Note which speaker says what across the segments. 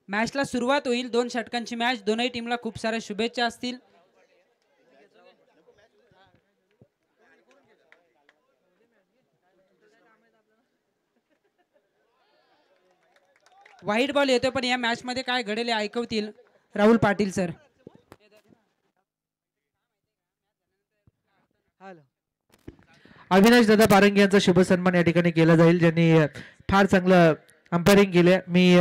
Speaker 1: मॅचला सुरुवात होईल. 2 षटकांची मॅच. दोनही टीमला खूप साऱ्या शुभेच्छा असतील. वाईट बॉल येतो, पण या मॅच मध्ये काय घडेल ऐकवतील राहुल पाटील सर.
Speaker 2: अविनाश दादा पारंगे यांचा शुभ सन्मान या ठिकाणी केला जाईल, ज्यांनी फार चांगलं अंपायरिंग केले. मी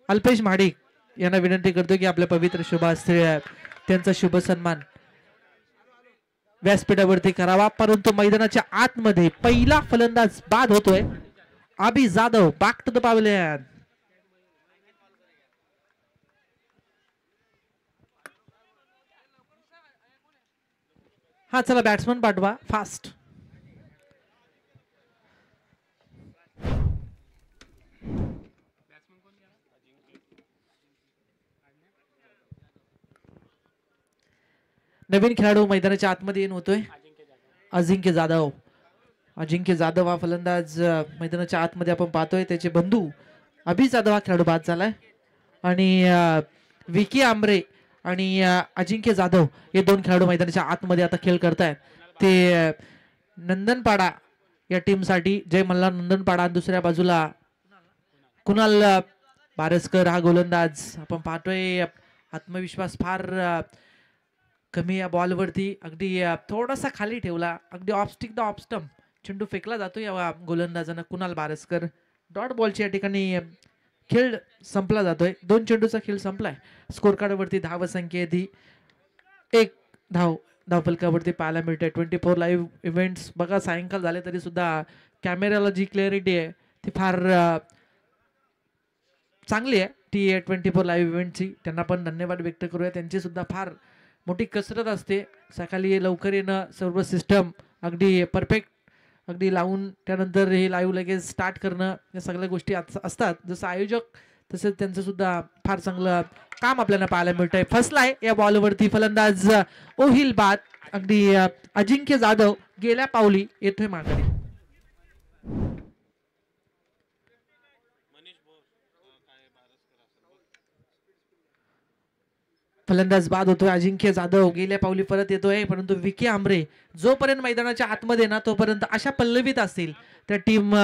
Speaker 2: अल्पेश महाडिक यांना विनंती करतो की आपल्या पवित्र शुभ हस्ते त्यांचा शुभ सन्मान व्यासपीठावरती करावा. परंतु मैदानाच्या आतमध्ये पहिला फलंदाज बाद होतोय. Abhi Jadhav back to the pavilion. हा चला बॅट्समन पाठवा फास्ट. नवीन खेळाडू मैदानाच्या आतमध्ये येऊन होतोय अजिंक्य जाधव. अजिंक्य जाधव हा फलंदाज मैदानाच्या आतमध्ये आपण पाहतोय. त्याचे बंधू अभि जाधव हा खेळाडू बाद झालाय आणि विकी आंबरे आणि अजिंक्य जाधव हे दोन खेळाडू मैदानाच्या आतमध्ये आता खेळ करतायत. ते नंदनपाडा या टीम साठी जय मल्हार नंदनपाडा. दुसऱ्या बाजूला कुणाल बारसकर हा गोलंदाज आपण पाहतोय. आत्मविश्वास फार कमी या बॉलवरती. अगदी थोडासा खाली ठेवला. अगदी ऑफस्टिक द ऑफस्टम चेंडू फेकला जातो या गोलंदाजानं कुणाल बारसकर. डॉट बॉलची या ठिकाणी खेळ संपला जातोय. 2 चेंडूचा खेळ संपलाय. स्कोर कार्डवरती धावसंख्या ती 1 धाव धावफलकावरती पाहायला मिळते. 24 लाईव्ह इव्हेंट्स बघा सायंकाळ झाले तरी सुद्धा कॅमेऱ्याला जी क्लॅरिटी आहे ती फार चांगली आहे. ती 24 लाईव्ह इव्हेंटची त्यांना पण धन्यवाद व्यक्त करूया. त्यांची सुद्धा फार मोठी कसरत असते. सकाळी लवकर येणं, सर्व सिस्टम अगदी परफेक्ट अगदी लावून त्यानंतर हे लाईव्ह लगेच स्टार्ट करणं, या सगळ्या गोष्टी असतात. जसं आयोजक तसंच त्यांचं सुद्धा फार चांगलं काम आपल्याला पाहायला मिळतंय. फसलाय या बॉलवरती फलंदाज ओहिल बाद. अगदी अजिंक्य जाधव गेल्या पावली येतोय माघारी. फलंदाज बाद होतोय. अजिंक्य जाधव गेल्या पावली परत येतोय. परंतु विकी आंबरे जोपर्यंत मैदानाच्या आतमध्ये ना तोपर्यंत अशा पल्लवीत असतील त्या टीम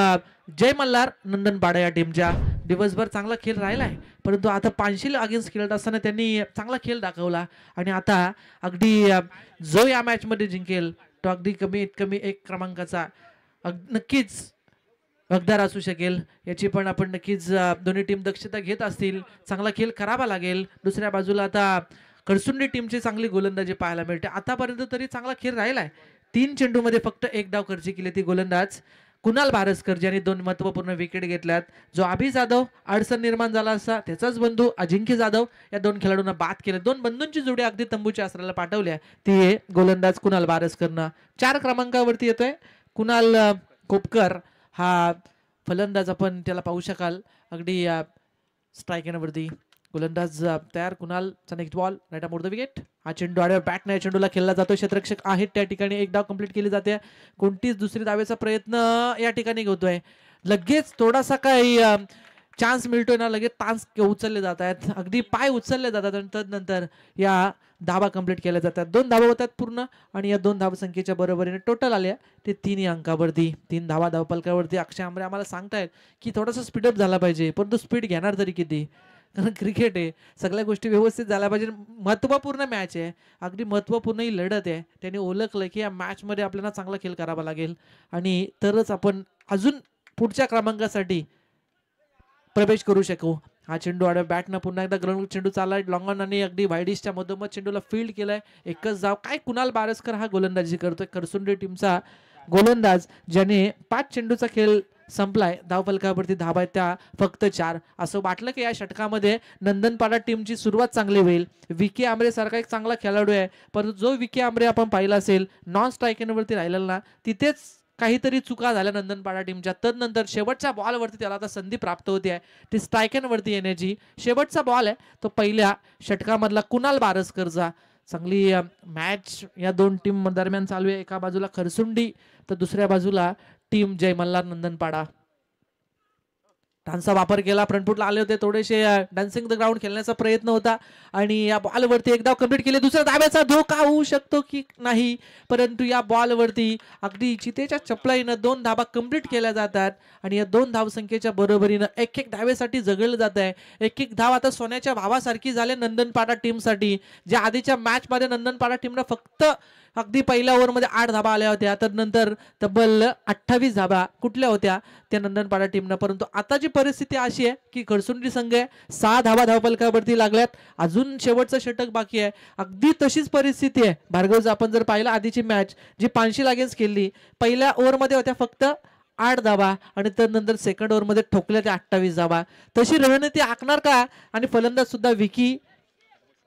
Speaker 2: जय मल्हार नंदनपाडा या टीमच्या. दिवसभर चांगला खेळ राहिलाय, परंतु आता पानशील अगेन्स्ट खेळत असताना त्यांनी चांगला खेळ दाखवला आणि आता अगदी जो या मॅच मध्ये जिंकेल तो अगदी कमीत कमी 1 क्रमांकाचा नक्कीच हकदार असू शकेल. याची पण आपण नक्कीच दोन्ही टीम दक्षता घेत असतील. चांगला खेळ करावा लागेल. दुसऱ्या बाजूला आता खरसुंडी टीमची चांगली गोलंदाजी पाहायला मिळते. आतापर्यंत तरी चांगला खेळ राहिलाय. 3 चेंडूमध्ये फक्त 1 डाव खर्ची केली ती गोलंदाज कुणाल बारसकर, ज्यांनी 2 महत्वपूर्ण विकेट घेतल्यात. जो अभि जाधव अडचण निर्माण झाला असता त्याचाच बंधू अजिंक्य जाधव या 2 खेळाडूंना बाद केलं. 2 बंधूंची जोडी अगदी तंबूच्या आसराला पाठवल्या. ती गोलंदाज कुणाल बारसकरनं 4 क्रमांकावरती येतोय. कुणाल कोपकर हा फलंदाज आपण त्याला पाहू शकाल. अगदी स्ट्राईक वरती गोलंदाज तयार. कुणालचा next ball right more the wicket. हा चेंडू आड्यावर बॅट नाही चेंडूला खेळला जातो. क्षेत्ररक्षक आहेत त्या ठिकाणी. 1 डाव कंप्लीट केली जाते. कोणतीच दुसरी धावेचा प्रयत्न या ठिकाणी होतोय. लगेच थोडासा काही चान्स मिळतोय ना लगेच तांस उचलले जात आहेत. अगदी पाय उचलले जातात आणि नंतर या धावा कंप्लीट केल्या जातात. 2 धावा होतात पूर्ण आणि या 2 धावसंख्येच्या बरोबरीने टोटल आल्या ते 3 अंकावरती. 3 धावा धावफलकावरती. अक्षय आंबरे आम्हाला सांगतायत की थोडासा स्पीडअप झाला पाहिजे, परंतु स्पीड घेणार तरी किती, कारण क्रिकेट आहे. सगळ्या गोष्टी व्यवस्थित झाल्या पाहिजे. महत्त्वपूर्ण मॅच आहे, अगदी महत्त्वपूर्ण ही लढत आहे. त्यांनी ओळखलं की या मॅच मध्ये आपल्याला चांगला खेळ करावा लागेल आणि तरच आपण अजून पुढच्या क्रमांकासाठी प्रवेश करू शकू. हा चेंडू आडव्या बॅटनं पुन्हा एकदा ग्राउंड चेंडू चाललाय लॉंग ऑन आणि अगदी वाईडिशच्या मधोमध चेंडूला फील्ड केलाय. एकच धाव. काय कुणाल बारसकर हा गोलंदाजी करतोय. खरसुंडी टीमचा गोलंदाज ज्याने 5 चेंडूचा खेळ संपलाय. धावफलकावरती धावा आहेत त्या फक्त 4. असं वाटलं की या षटकामध्ये नंदनपाडा टीमची सुरुवात चांगली होईल. विकी आंबरे सारखा एक चांगला खेळाडू आहे, परंतु जो विकी आंबरे आपण पाहिला असेल नॉन स्ट्रायकरवरती राहिलेला ना, तिथेच काहीतरी चुका झाल्या नंदनपाडा टीमच्या. तदनंतर शेवटच्या बॉलवरती त्याला आता संधी प्राप्त होते आहे ती स्ट्रायकरवरती येण्याची. शेवटचा बॉल आहे तो पहिल्या षटकामधला कुणाल बारसकरचा. चांगली मॅच या 2 टीम दरम्यान चालू आहे. एका बाजूला खरसुंडी तर दुसऱ्या बाजूला टीम जय मल्हार नंदनपाडा. डान्सचा वापर केला, फ्रंटफुटला आले होते, थोडेसे डान्सिंग द ग्राउंड खेळण्याचा प्रयत्न होता आणि या बॉलवरती एक धाव कंप्लीट केली. दुसऱ्या धाब्याचा धोका होऊ शकतो की नाही, परंतु या बॉलवरती अगदी चितेच्या चपलाईनं 2 धाबा कंप्लीट केल्या जातात आणि या 2 धावसंख्येच्या बरोबरीनं एक एक धावेसाठी जगलं जात आहे. एक एक धाव आता सोन्याच्या भावासारखी झाले नंदनपाडा टीमसाठी. ज्या आधीच्या मॅचमध्ये नंदनपाडा टीमनं फक्त अगदी पहिल्या ओव्हरमध्ये 8 धाबा आल्या होत्या, तर नंतर तब्बल 28 धाबा कुठल्या होत्या त्या नंदनपाडा टीमनं. परंतु आता जी परिस्थिती अशी आहे की खरसुंडी संघ आहे, 6 धाबा धावफलकावरती लागल्यात, अजून शेवटचं षटक बाकी आहे. अगदी तशीच परिस्थिती आहे भार्गव. आपण जर पाहिलं आधीची मॅच जी 85 लागेच खेळली, पहिल्या ओव्हरमध्ये होत्या फक्त 8 धाबा आणि त्यानंतर सेकंड ओव्हरमध्ये ठोकल्या त्या 28 धाबा. तशी रणनीती आखणार का? आणि फलंदाज सुद्धा विकी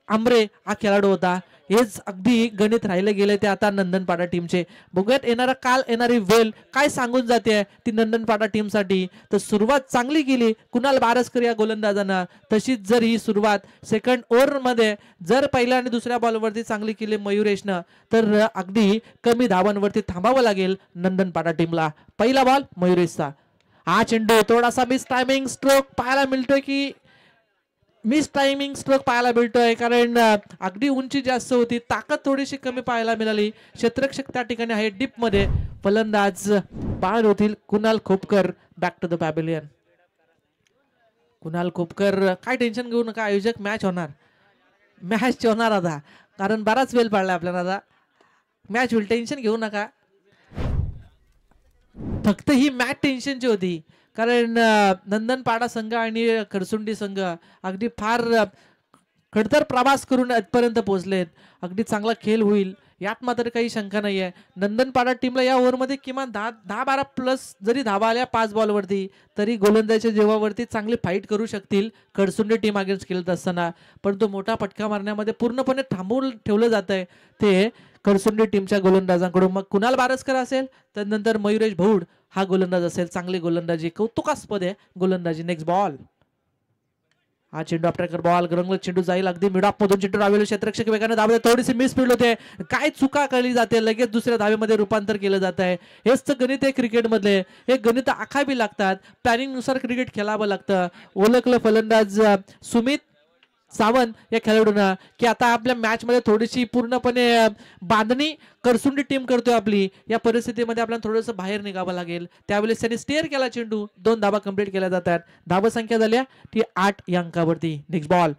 Speaker 2: आंबरे हा खेळाडू होता. हेच अगदी गणित राहिले गेले ते आता नंदनपाडा टीमचे. बघूयात येणारी वेळ काय सांगून जाते ती नंदनपाडा टीमसाठी. तर सुरुवात चांगली केली कुणाल बारसकर या गोलंदाजानं. तशीच जर ही सुरुवात सेकंड ओव्हरमध्ये जर पहिल्या आणि दुसऱ्या बॉलवरती चांगली केली मयुरेशनं, तर अगदी कमी धावांवरती थांबावं लागेल नंदनपाडा टीमला. पहिला बॉल मयुरेशचा. हा चेंडू थोडासा मिस टायमिंग स्ट्रोक पाहायला मिळतोय की पाहायला मिळतोय, कारण अगदी उंची जास्त होती, ताकद थोडीशी कमी पाहायला मिळाली. क्षेत्ररक्षक त्या ठिकाणी आहे डीप मध्ये. फलंदाज बाहेर होतील Kunal Khopkar. Back to the pavilion. Kunal Khopkar काय टेन्शन घेऊ नका, आयोजक मॅच होणार आता, कारण बराच वेळ पडला आपल्याला. आता मॅच होईल, टेन्शन घेऊ नका. फक्त ही मॅच टेन्शनची होती, कारण नंदनपाडा संघ आणि खरसुंडी संघ अगदी फार खडतर प्रवास करून आजपर्यंत पोहोचलेत. अगदी चांगला खेळ होईल यात मात्र काही शंका नाही आहे. नंदनपाडा टीमला या ओव्हरमध्ये किमान 10-12 प्लस जरी धावा आल्या 5 बॉलवरती, तरी गोलंदाजीच्या जेवावरती चांगली फाईट करू शकतील खरसुंडी टीम अगेन्स्ट खेळत असताना. परंतु मोठा फटका मारण्यामध्ये पूर्णपणे थांबवून ठेवलं जात आहे ते खरसुंडी टीमच्या गोलंदाजांकडून. मग कुणाल बारसकर असेल, तर नंतर मयुरेश भौड हा गोलंदाज असेल. चांगली गोलंदाजी, कौतुकास्पद आहे गोलंदाजी. Next ball. हा चेंडू अप्रेकर बॉल रंगला, चेंडू जाईल अगदी मिड ऑफ मधून. चेंडू रावेल क्षेत्ररक्षक वेगाने धावले, थोडीशी मिस फील्ड होते, काय चुका केली जाते, लगेच दुसऱ्या धावेमध्ये रूपांतर केलं जात आहे. हेच तर गणित आहे क्रिकेटमधले. हे गणित आखावी लागतात, प्लॅनिंग नुसार क्रिकेट खेळावं लागतं. ओळखलं फलंदाज सुमित सावंत या खेळाडूंना की आता आपल्या मॅच मध्ये थोडीशी पूर्णपणे बांधणी खरसुंडी टीम करतोय आपली. या परिस्थितीमध्ये आपल्याला थोडंसं बाहेर निघावं लागेल. त्यावेळेस त्यांनी स्टेअर केला चेंडू, 2 धाबा कंप्लीट केल्या जातात. धाबा संख्या झाल्या ती 8 या अंकावरती. नेक्स्ट बॉल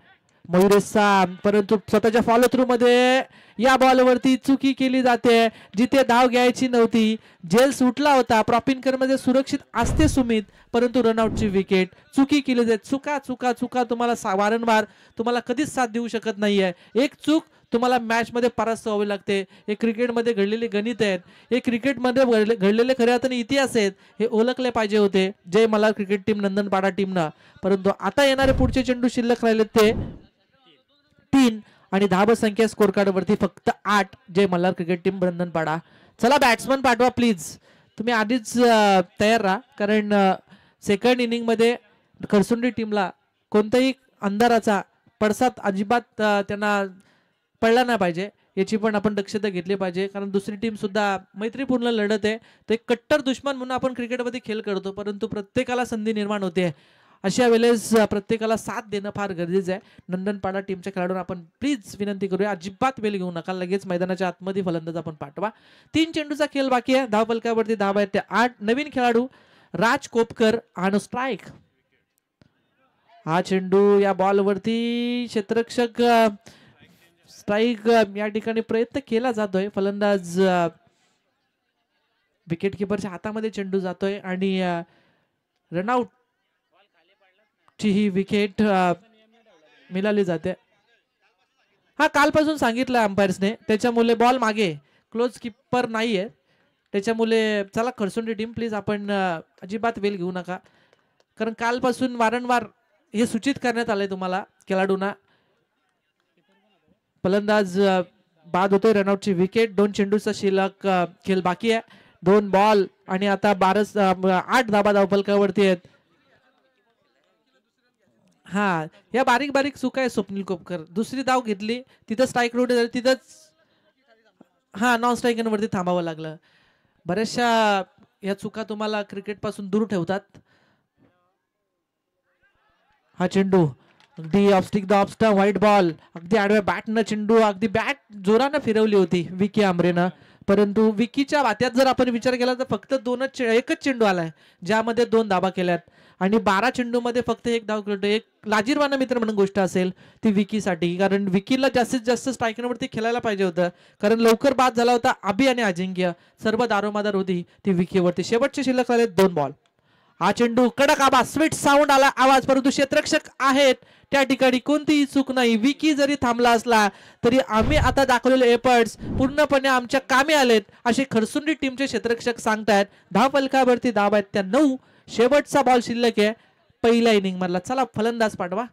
Speaker 2: मयुरेशचा, परंतु स्वतःच्या फॉलो थ्रू मध्ये या बॉलवरती चुकी केली जाते. जिथे धाव घ्यायची नव्हती, जेल सुटला होता, प्रॉपिनकर मध्ये सुरक्षित असते सुमित, परंतु रनआउटची विकेट. चुकी केली जाते. चुका चुका चुका तुम्हाला वारंवार तुम्हाला कधीच साथ देऊ शकत नाहीये. एक चूक तुम्हाला मॅच मध्ये परास्त व्हावी लागते. हे क्रिकेटमध्ये घडलेले गणित आहेत, हे क्रिकेटमध्ये घडलेले खऱ्या अर्थाने इतिहास आहेत. हे ओळखले पाहिजे होते जय मल्हार क्रिकेट टीम नंदनपाडा टीमनं. परंतु आता येणारे पुढचे चेंडू शिल्लक राहिले ते 3 आणि धाव संख्या स्कोर कार्ड वरती फक्त 8. जय मल्हार क्रिकेट टीम नंदनपाडा. चला बॅट्समन पाठवा प्लीज. तुम्ही आधीच तयार राहा, कारण सेकंड इनिंग मध्ये खरसुंडी टीमला कोणताही अंधाराचा पडसाद अजिबात त्यांना पडला नाही पाहिजे, याची पण आपण दक्षता घेतली पाहिजे. कारण दुसरी टीम सुद्धा मैत्रीपूर्ण लढत आहे. ते कट्टर दुश्मन म्हणून आपण क्रिकेटमध्ये खेळ करतो, परंतु प्रत्येकाला संधी निर्माण होते. अशा वेळेस प्रत्येकाला साथ देणं फार गरजेचं आहे. नंदनपाडा टीमच्या खेळाडूंना आपण प्लीज विनंती करूया, अजिबात वेळ घेऊ नका, लगेच मैदानाच्या आतमध्ये फलंदाज आपण पाठवा. 3 चेंडूचा खेळ बाकी आहे. धाव फलकावरती धाव आहेत त्या 8. नवीन खेळाडू राज कोपकर ऑन स्ट्राईक. हा चेंडू या बॉलवरती क्षेत्ररक्षक स्ट्राईक या ठिकाणी प्रयत्न केला जातोय. फलंदाज विकेट किपरच्या हातामध्ये चेंडू जातोय आणि रनआउट ची ही विकेट मिळाली जाते. हा कालपासून सांगितलं अंपायर्सने, त्याच्यामुळे बॉल मागे, क्लोज किपर नाहीये, त्याच्यामुळे चला खरसुंडी टीम प्लीज आपण अजिबात वेळ घेऊ नका, कारण कालपासून वारंवार हे सूचित करण्यात आलंय तुम्हाला खेळाडूंना. फलंदाज बाद होतोय, रनआउटची विकेट. 2 चेंडूचा शिल्लक खेळ बाकी आहे. 2 बॉल आणि आता 8 धाबा धावफलकावरती आहेत. हा या बारीक बारीक चुका आहे स्वप्नील कोपकर. दुसरी धाव घेतली, तिथं स्ट्राईक रोड झाली, तिथंच हा नॉन स्ट्राईकवरती थांबावं लागलं. बऱ्याचशा या चुका तुम्हाला क्रिकेट पासून दूर ठेवतात. हा चेंडू अगदी ऑफस्टिक द ऑफस्टम व्हाईट बॉल अगदी आडव्या बॅटनं चेंडू अगदी बॅट जोरानं फिरवली होती विकी आमरेनं, परंतु विकीच्या बात्यात जर आपण विचार केला तर फक्त एकच चेंडू आलाय ज्यामध्ये 2 धाबा केल्यात आणि 12 चेंडूमध्ये फक्त 1 धाव खेळतो. एक लाजीरवाना मित्र म्हणून गोष्ट असेल ती विकीसाठी, कारण विकीला जास्तीत जास्त स्ट्रायकरवरती खेळायला पाहिजे होतं, कारण लवकर बाद झाला होता अभि आणि अजिंक्य, सर्व दारोमादार होती ती विकीवरती. शेवटचे शिल्लक आले 2 बॉल. हा चेंडू कडक आवाज स्वीट साऊंड आला आवाज, परंतु क्षेत्ररक्षक आहेत त्या ठिकाणी कोणतीही चूक नाही. विकी जरी थांबला असला तरी आम्ही आता दाखवलेले एफर्ट्स पूर्णपणे आमच्या कामी आलेत असे खरसुंडी टीमचे क्षेत्ररक्षक सांगतायत. धावफलकावरती धाव आहेत त्या 9. शेवटचा बॉल शिल्लक आहे पहिल्या इनिंग मधला. चला फलंदाज पाठवा.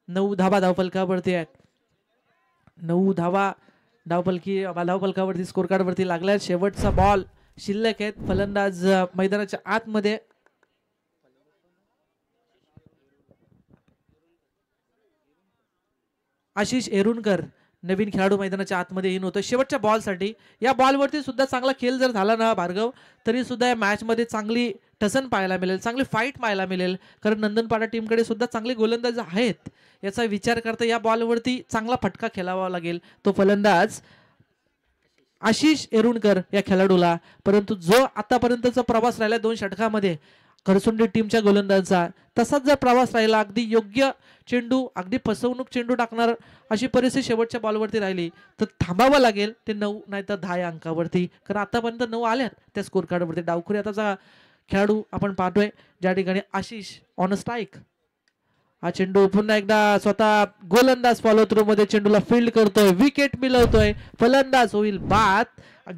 Speaker 2: 9 धावा धावफलकावरती आहेत. 9 धावा धावफलकावरती स्कोर कार्ड वरती लागल्यात. शेवटचा बॉल शिल्लक आहेत. फलंदाज मैदानाच्या आतमध्ये आशिष एरुणकर नवीन खेळाडू मैदानाच्या आतमध्ये इन होतं शेवटच्या बॉलसाठी. या बॉलवरती सुद्धा चांगला खेळ जर झाला ना भार्गव, तरी सुद्धा या मॅच मध्ये चांगली टसन पाहायला मिळेल, चांगली फाईट पाहायला मिळेल, कारण नंदनपाडा टीमकडे सुद्धा चांगले गोलंदाज आहेत. याचा विचार करता या बॉलवरती चांगला फटका खेळावा लागेल तो फलंदाज आशिष एरुणकर या खेळाडूला. परंतु जो आतापर्यंतचा प्रवास राहिला 2 षटकामध्ये खरसुंडी टीमच्या गोलंदाजाचा, तसाच जर प्रवास राहिला अगदी योग्य चेंडू अगदी फसवणूक चेंडू टाकणार अशी परिस्थिती शेवटच्या बॉलवरती राहिली तर थांबावं लागेल ते 9 नाहीतर 10 या अंकावरती, कारण आतापर्यंत 9 आल्यात त्या स्कोर कार्डवरती. डावखुरी आताचा खेळाडू आपण पाहतोय ज्या ठिकाणी आशिष ऑन स्ट्राईक. हा चेंडू पुन्हा एकदा स्वतः गोलंदाज फॉलो थ्रू मध्ये चेंडूला फील्ड करतोय, विकेट मिळवतोय, फलंदाज होईल बाद.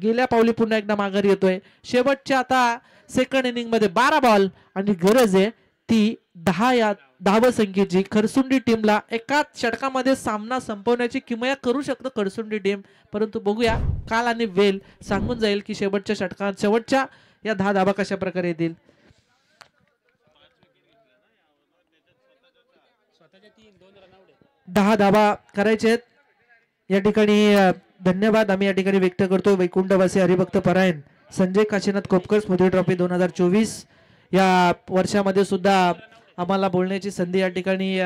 Speaker 2: गेल्या पावली पुन्हा एकदा माघारी येतोय. शेवटच्या आता सेकंड इनिंग मध्ये 12 बॉल आणि गरज आहे ती 10 या धावसंख्येची. खरसुंडी टीमला एकाच षटकामध्ये सामना संपवण्याची किमया करू शकतो खरसुंडी टीम, परंतु बघूया काल आणि वेल सांगून जाईल की शेवटच्या षटकात शेवटच्या या 10 धावा कशा प्रकारे येतील. 10 धावा करायचे आहेत या ठिकाणी. धन्यवाद आम्ही या ठिकाणी व्यक्त करतो वैकुंठवासी हरिभक्त परायण संजय काशीनाथ कोपकर स्मृती ट्रॉफी 2024 या वर्षामध्ये सुद्धा आम्हाला बोलण्याची संधी या ठिकाणी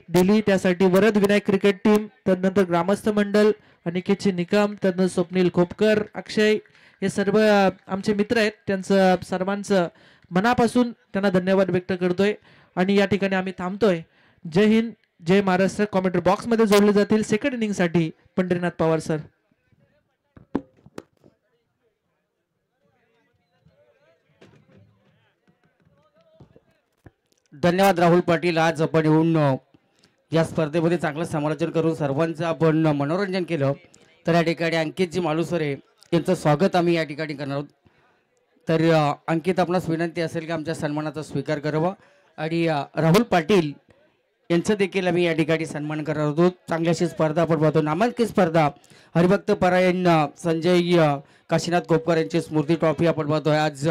Speaker 2: दिली. त्यासाठी वरद विनायक क्रिकेट टीम, त्यानंतर ग्रामस्थ मंडळ, अनिकेतची निकम, त्यानंतर स्वप्नील खोपकर, अक्षय, हे सर्व आमचे मित्र आहेत. त्यांचं सर्वांचं मनापासून त्यांना धन्यवाद व्यक्त करतोय आणि या ठिकाणी आम्ही थांबतोय. जय हिंद, जय महाराष्ट्र. कॉमेंट्री बॉक्स मध्ये जोडले जातील सेकंड इनिंग साठी पंढरीनाथ पवार सर.
Speaker 3: धन्यवाद राहुल पाटील. आज आपण येऊन या स्पर्धेमध्ये चांगलं समालोचन करून सर्वांचं आपण मनोरंजन केलं. तर या ठिकाणी अंकितजी मालुसरे यांचं स्वागत आम्ही या ठिकाणी करणार आहोत. तर अंकित, आपणास विनंती असेल की आमच्या सन्मानाचा स्वीकार करावा आणि राहुल पाटील यांचं देखील आम्ही या ठिकाणी सन्मान करणार आहोत. चांगली अशी स्पर्धा आपण पाहतो, नामांकित स्पर्धा हरिभक्त परायण संजय काशीनाथ कोपकर यांची स्मृती ट्रॉफी आपण पाहतोय. आज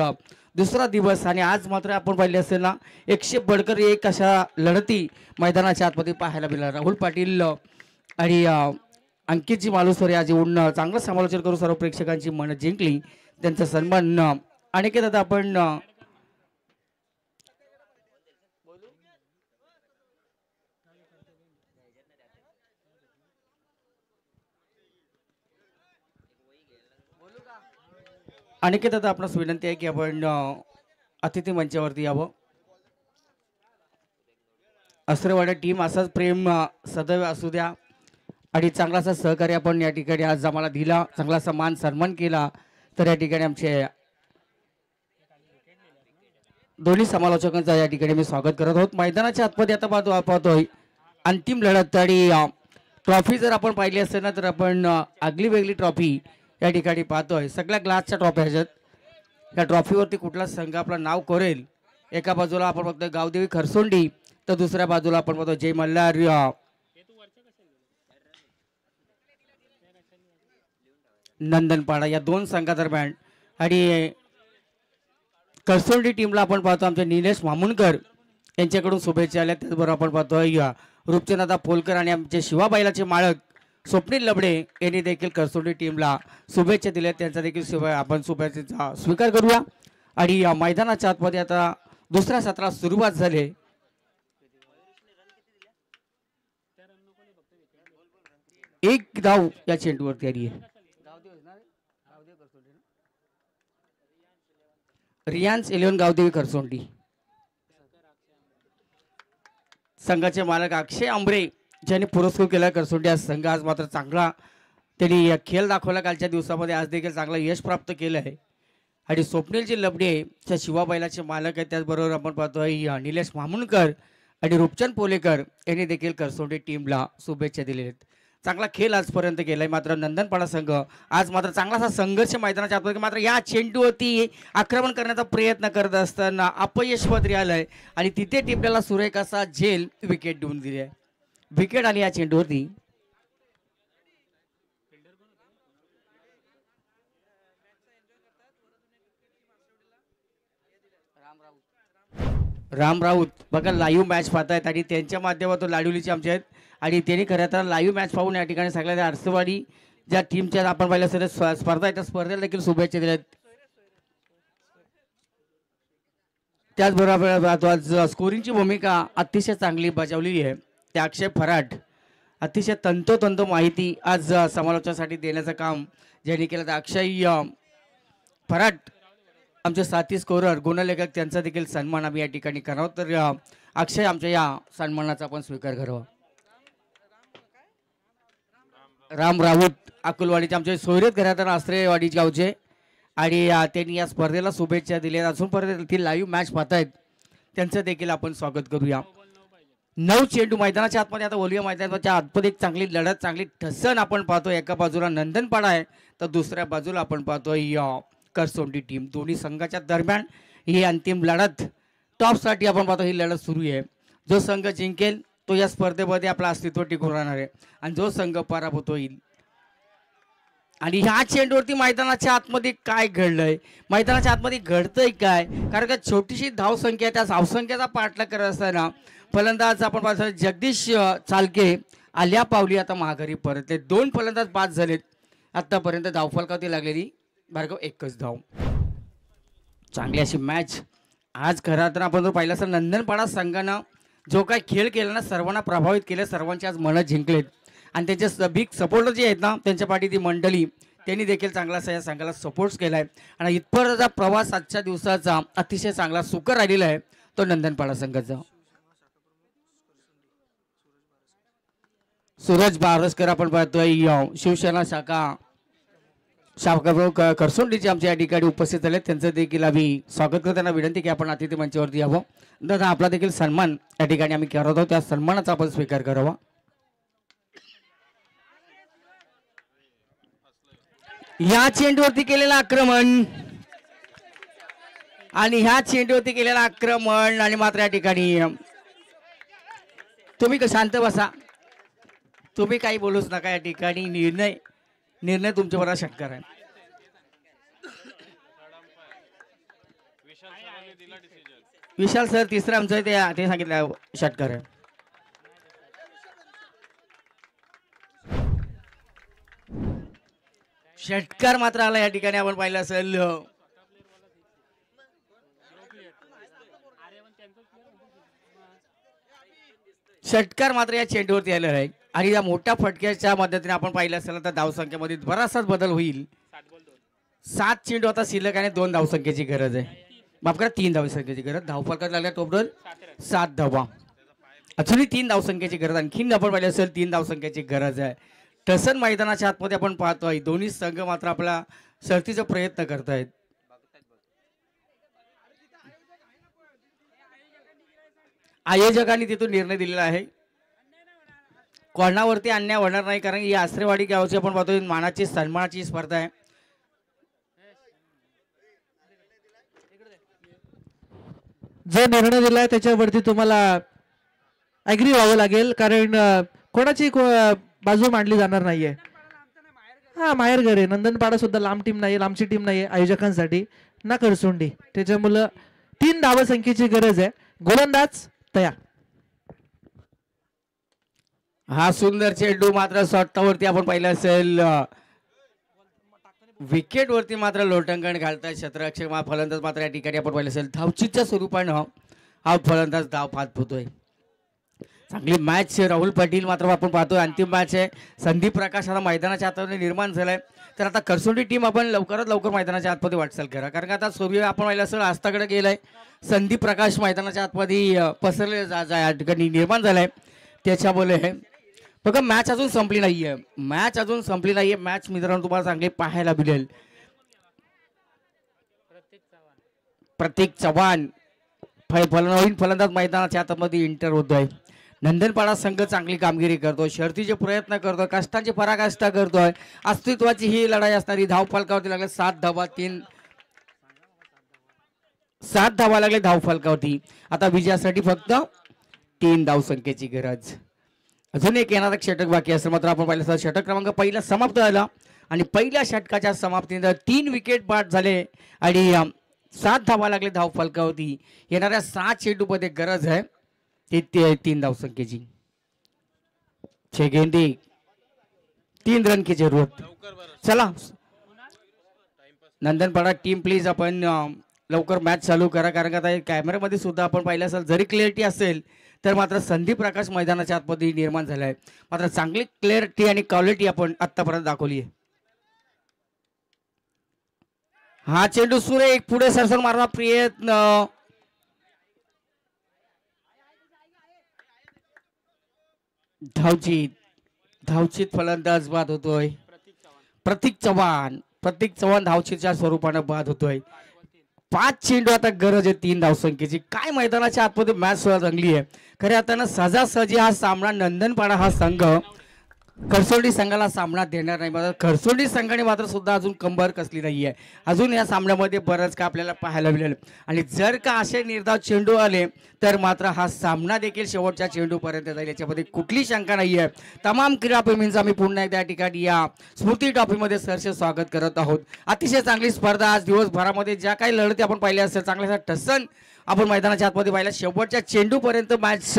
Speaker 3: दुसरा दिवस आणि आज मात्र आपण पाहिले असेल ना 100 बडकर 1 अशा लढती मैदानाच्या आतमध्ये पाहायला मिळाल्या. राहुल पाटील आणि अंकितजी मालुसरे आज येऊन चांगलं समालोचन करून सर्व प्रेक्षकांची मन जिंकली. त्यांचा सन्मान अनेक दादा आपण अनिकेत आता आपणास विनंती आहे की आपण अतिथी मंचावरती यावं. अस्त्रवाड्या टीम असाच प्रेम सदैव असू द्या आणि चांगला असा सहकार्य आपण या ठिकाणी आज आम्हाला दिला, चांगला असा मान सन्मान केला. तर या ठिकाणी आमचे दोन्ही समालोचकांचा या ठिकाणी मी स्वागत करत आहोत. मैदानाच्या आतमध्ये आता पाहतोय अंतिम लढत आणि ट्रॉफी जर आपण पाहिली असेल ना तर आपण आगली वेगळी ट्रॉफी या ठिकाणी पाहतोय. सगळ्या ग्लासच्या ट्रॉफी आहेत. या ट्रॉफीवरती कुठला संघ आपलं नाव कोरेल, एका बाजूला आपण बघतोय गावदेवी खरसोंडी, तर दुसऱ्या बाजूला आपण बघतो जय मल्हार नंदनपाडा, या 2 संघादरम्यान. आणि खरसोंडी टीमला आपण पाहतो आमचे निलेश मामुणकर यांच्याकडून शुभेच्छा आल्या. त्याचबरोबर आपण पाहतोय रूपचंदादा पोलकर आणि आमचे शिवाबाईलाचे मालक स्वप्नील लबडे यांनी देखील खरसोंडी टीमला शुभेच्छा दिल्या. त्यांचा देखील आपण शुभेच्छेचा स्वीकार करूया. आणि मैदानाच्या आतमध्ये आता दुसऱ्या सत्राला सुरुवात झाली. धाव या चेंडूवरती आली आहे. रियांस 11 गावदेवी खरसोंडी. संघाचे मालक अक्षय आंबरे ज्यांनी पुरस्कृत केला खरसोंडी हा संघ. आज मात्र चांगला त्यांनी खेळ दाखवला कालच्या दिवसामध्ये. आज देखील चांगलं यश प्राप्त केलं आहे. आणि स्वप्नीलजी लबडे त्या शिवाबाईलाचे मालक आहेत. त्याचबरोबर आपण पाहतोय निलेश मामुणकर आणि रूपचंद पोलेकर यांनी देखील करसोंडी टीमला शुभेच्छा दिलेल्या आहेत. चांगला खेळ आजपर्यंत केलाय. मात्र नंदनपाडा संघ आज मात्र चांगलासा संघर्ष मैदानाच्या आतमध्ये. मात्र या चेंडूवरती आक्रमण करण्याचा प्रयत्न करत असताना अपयश पदरी आलंय आणि तिथे टिपल्याला सुरेख असा झेल विकेट देऊन दिली आहे. विकेट आली या चेंडूवरती. राम राऊत बघा लाईव्ह मॅच पाहतायत आणि त्यांच्या माध्यमातून लाडुलीचे आमचे आहेत आणि त्यांनी खरं तर लाईव्ह मॅच पाहून या ठिकाणी सगळ्या आरसेवाडी ज्या टीमच्या आपण पाहिलं असेल स्पर्धा आहे त्या स्पर्धेला देखील शुभेच्छा दिल्या आहेत. त्याचबरोबर आज स्कोरिंगची भूमिका अतिशय चांगली बजावलेली आहे. त्या अक्षय फराट अतिशय तंतोतंत माहिती आज समालोचनासाठी देण्याचं काम ज्यांनी केलं. तर अक्षय फराट आमचे साथी स्कोरर गुणलेखक त्यांचा देखील सन्मान आम्ही या ठिकाणी करावं. तर अक्षय आमच्या या सन्मानाचा आपण स्वीकार करावा. राम राऊत अकोलवाडीचे आमचे सोयरेत घरात आश्रयवाडी गावचे आणि त्यांनी या स्पर्धेला शुभेच्छा दिल्या. अजूनपर्यंत ती लाईव्ह मॅच पाहतायत त्यांचं देखील आपण स्वागत करूया. 9 चेंडू मैदानाच्या आतमध्ये. आता ओलिया मैदानाच्या आतमध्ये एक चांगली लढत चांगली ठसन आपण पाहतोय. एका बाजूला नंदनपाडा आहे तर दुसऱ्या बाजूला आपण पाहतोय करसोंडी टीम. दोन्ही संघाच्या दरम्यान ही अंतिम लढत टॉपसाठी आपण पाहतो. ही लढत सुरू आहे. जो संघ जिंकेल तो या स्पर्धेमध्ये आपलं अस्तित्व टिकून राहणार आहे आणि जो संघ पराभूत होईल. आणि ह्या चेंडूवरती मैदानाच्या आतमध्ये काय घडलंय मैदानाच्या आतमध्ये घडतंय काय. कारण का छोटीशी धावसंख्या त्या धावसंख्येचा पाठलाग करत असताना फलंदाज आपण पाहतो जगदीश चालके आल्या पावली आता माघारी परतले. 2 फलंदाज बाद झालेत आतापर्यंत. धावफलकावरती लागलेली भार्गव एकच धाव. चांगली अशी मॅच आज. खरं तर आपण जर पाहिलं असेल नंदनपाडा संघानं जो काही खेळ केला ना सर्वांना प्रभावित केलं. सर्वांची आज मनं जिंकलेत आणि त्यांचे बिग सपोर्टर जे आहेत ना त्यांच्या पाठी ती मंडळी त्यांनी देखील चांगला या संघाला सपोर्ट केला आहे. आणि इथपर्यंतचा प्रवास आजच्या दिवसाचा अतिशय चांगला सुकर राहिलेला आहे तो नंदनपाडा संघाचा. सूरज बारसकर आपण पाहतोय शिवसेना शाखा करसोंडीचे आमच्या या ठिकाणी उपस्थित झाले. त्यांचं देखील आम्ही स्वागत करतो. त्यांना विनंती की आपण अतिथी मंचावरती यावं. दादा आपला देखील सन्मान या ठिकाणी आम्ही करत आहोत. त्या सन्मानाचा आपण स्वीकार करावा. या चेंडूवरती केलेलं आक्रमण आणि ह्या चेंडूवरती केलेलं आक्रमण आणि मात्र या ठिकाणी तुम्ही शांत बसा. तुम्ही काही बोलूच नका. या ठिकाणी निर्णय तुमच्यावर षटकार आहे. विशाल सर तिसरं आमचं ते सांगितलं षटकार आहे. षटकार मात्र आला या ठिकाणी आपण पाहिलं असेल. षटकार मात्र या चेंडूवरती आलेला आहे आणि या मोठ्या फटक्याच्या मदतीने आपण पाहिलं असेल तर धावसंख्येमध्ये बराचसाच बदल होईल. 7 चेंडू आता शिल्लक आणि 2 धावसंख्येची गरज आहे. माफ करा 3 धावसंख्येची गरज. धावफलकात लागल्या टोटल 7 धावा. अजूनही 3 धावसंख्येची गरज. आणखीन आपण पाहिलं असेल 3 धावसंख्येची गरज आहे. टसन मैदानाच्या आतमध्ये आपण पाहतोय दोन्ही संघ मात्र आपला शर्तीचा प्रयत्न करतायत. आयोजकांनी तिथून निर्णय दिलेला आहे कोणावरती अन्याय होणार नाही. कारण ही आश्रयवाडी गावची आपण पाहतोय मानाची सन्मानाची स्पर्धा आहे.
Speaker 2: जो निर्णय दिलाय त्याच्यावरती तुम्हाला ऍग्री व्हावं लागेल. कारण कोणाची बाजू मांडली जाणार नाहीये. हा माहेर घर आहे. नंदनपाडा सुद्धा लांब टीम नाहीये. लांबची टीम नाहीये आयोजकांसाठी ना करसोंडी. त्याच्यामुळं 3 धावसंख्येची गरज आहे. गोलंदाज तयार.
Speaker 3: हा सुंदर चेंडू मात्र स्वतःवरती आपण पाहिलं असेल विकेट वरती मात्र लोटंकण घालताय क्षेत्ररक्षक फलंदाज. मात्र या ठिकाणी आपण पाहिलं असेल धावचीच्या स्वरूपानं हा फलंदाज धाव पाहत होतोय. चांगली मॅच राहुल पाटील मात्र आपण पाहतोय अंतिम मॅच आहे. संदीप प्रकाश आता मैदानाच्या आतमध्ये निर्माण झालाय. तर आता करसोंडी टीम आपण लवकरात लवकर मैदानाच्या आतमध्ये वाटचाल करा, कारण का आता सूर्य आपण पाहिलं असेल आस्ताकडे गेलाय. संदीप प्रकाश मैदानाच्या आतमध्ये पसरले या ठिकाणी निर्माण झालाय. त्याच्यामुळे हे बघा मॅच अजून संपली नाहीये, मॅच अजून संपली नाहीये. मॅच मित्रांनो तुम्हाला चांगली पाहायला मिळेल. प्रतीक चव्हाण नवीन फलंदाज मैदानाच्या आतमध्ये इंटर होतोय. नंदनपाडा संघ चांगली कामगिरी करतोय, शर्तीचे प्रयत्न करतोय, कष्टांची पराकाष्ठा करतोय. अस्तित्वाची ही लढाई असणारी. धाव फलकावरती लागले 7 धावा लागले धाव फलकावरती. आता विजयासाठी फक्त 3 धावसंख्येची गरज. अजून एक येणारा षटक बाकी असेल. मात्र आपण पाहिलं षटक क्रमांक पहिला समाप्त झाला आणि पहिल्या षटकाच्या समाप्तीनंतर 3 विकेट बाद झाले आणि 7 धावा लागले धाव फलकावरती. येणाऱ्या 7 चेंडूमध्ये गरज आहे ते 3 धावसंख्येची. 6 गेंदे 3 रन की जरूरत. चला नंदनपाडा टीम प्लीज आपण लवकर मॅच चालू करा, कारण का आता कॅमेऱ्यामध्ये सुद्धा आपण पाहिलं असेल जरी क्लिअरिटी असेल तर मात्र संदीप प्रकाश मैदानाच्या आतमध्ये निर्माण झालाय. मात्र चांगली क्लिअरिटी आणि क्वालिटी आपण आतापर्यंत दाखवली आहे. हा चेंडू सुरेख पुढे सरसर मारणार प्रयत्न. धावचीत फलंदाज बाद होतोय. प्रतीक चव्हाण धावचीच्या स्वरूपाने बाद होतोय. 5 चेंडू आता गरज आहे 3 धावसंख्येची. काय मैदानाच्या आतमध्ये मॅच सुद्धा रंगली आहे. खऱ्या अर्थानं सहजासहजी हा सामना नंदनपाडा हा संघ करसोंडी संघाला सामना देणार नाही. मात्र करसोंडी संघाने मात्र सुद्धा अजून कंबर कसली नाहीये. अजून या सामन्यामध्ये बरंच का आपल्याला पाहायला मिळेल आणि जर का असे निर्धाव चेंडू आले तर मात्र हा सामना देखील शेवटच्या चेंडूपर्यंत जाईल, याच्यामध्ये कुठली शंका नाहीये. तमाम क्रीडाप्रेमींचा मी पुन्हा एकदा या ठिकाणी या स्मृती ट्रॉफीमध्ये सहर्ष स्वागत करत आहोत. अतिशय चांगली स्पर्धा आज दिवसभरामध्ये ज्या काही लढती आपण पाहिल्या असेल चांगल्या ठसन आपण मैदानाच्या आतमध्ये पाहिलं. शेवटच्या चेंडूपर्यंत मॅच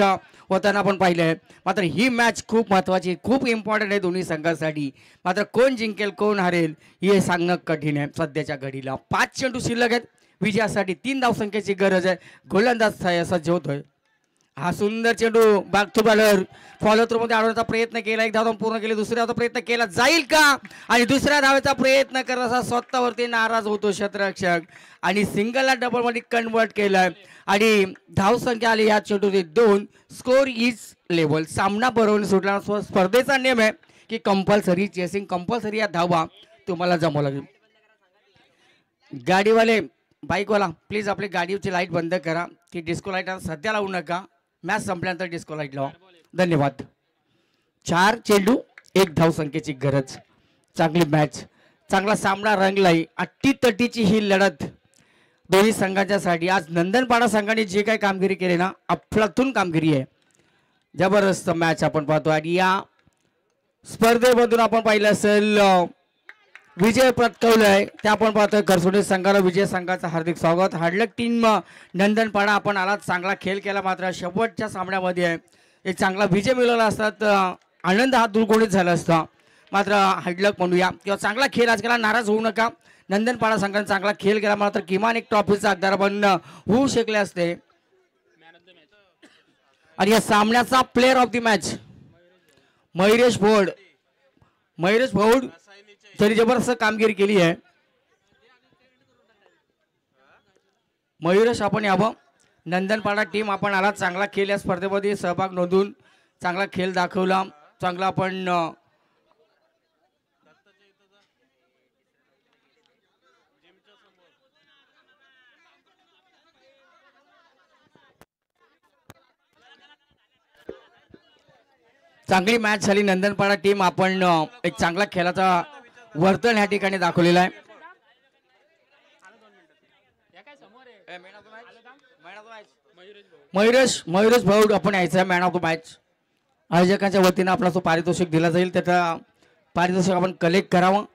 Speaker 3: होताना आपण पाहिलंय. मात्र ही मॅच खूप महत्वाची, खूप इम्पॉर्टंट आहे दोन्ही संघांसाठी. मात्र कोण जिंकेल कोण हरेल हे सांगणं कठीण आहे सध्याच्या घडीला. 5 चेंडू शिल्लक आहेत. विजयासाठी 3 धावसंख्येची गरज आहे. गोलंदाज सज्ज होतोय. हा सुंदर चेंडू back to bowler follow through मध्ये आणण्याचा प्रयत्न केला. एक धाव पूर्ण केली. दुसऱ्या धावचा प्रयत्न केला जाईल का आणि दुसऱ्या धावेचा प्रयत्न करत स्वतःवरती नाराज होतो क्षेत्ररक्षक आणि सिंगलला डबल मध्ये कन्वर्ट केलाय आणि धावसंख्या आली या चेंडूचे 2. Score is level. सामना बरोबर सुटला. स्पर्धेचा नियम आहे की कंपल्सरी चेसिंग, कंपल्सरी या धावा तुम्हाला जमावं लागेल. गाडीवाले बाईकवाला प्लीज आपली गाडीची लाईट बंद करा की डिस्को लाईट सध्या लावू नका. मॅच संपल्यानंतर डिस्को लाईट लावा. धन्यवाद. 4 चेंडू 1 धावसंख्येची गरज. चांगली मॅच, चांगला सामना रंगलाय. अट्टीतटीची ही लढत दोन्ही संघांच्यासाठी. आज नंदनपाडा संघाने जे काही कामगिरी केली ना अफलातून कामगिरी आहे. जबरदस्त मॅच आपण पाहतो आणि या स्पर्धेमधून आपण पाहिलं असेल विजय पटकावलाय ते आपण पाहतोय. करसोंडी संघाला विजय संघाचं हार्दिक स्वागत. हार्डलक टीम नंदनपाडा आपण आला, चांगला खेळ केला. मात्र शेवटच्या सामन्यामध्ये एक चांगला विजय मिळवला असता तर आनंद हा दुर्गुणित झाला असता. मात्र हार्डलक म्हणूया किंवा चांगला खेळ आज केला. नाराज होऊ नका. नंदनपाडा संघाने चांगला खेळ केला. मात्र किमान एक ट्रॉफीचा हकदार आपण होऊ शकले असते. आणि या सामन्याचा player of the match Mayuresh Bhaud तरी जबरदस्त कामगिरी केली आहे. मयुरेश आपण यावं. नंदनपाडा टीम आपण आला, चांगला खेळ या स्पर्धेमध्ये सहभाग नोंदवून चांगला खेळ दाखवला. चांगला आपण चांगली मॅच झाली. नंदनपाडा टीम आपण एक चांगला खेळाचा वर्तन या ठिकाणी दाखवलेला आहे. मयुरेश भाऊ आपण यायचं आहे मॅन ऑफ द मॅच. आयोजकांच्या वतीनं आपला तो पारितोषिक दिला जाईल. त्याचा पारितोषिक आपण कलेक्ट करावं.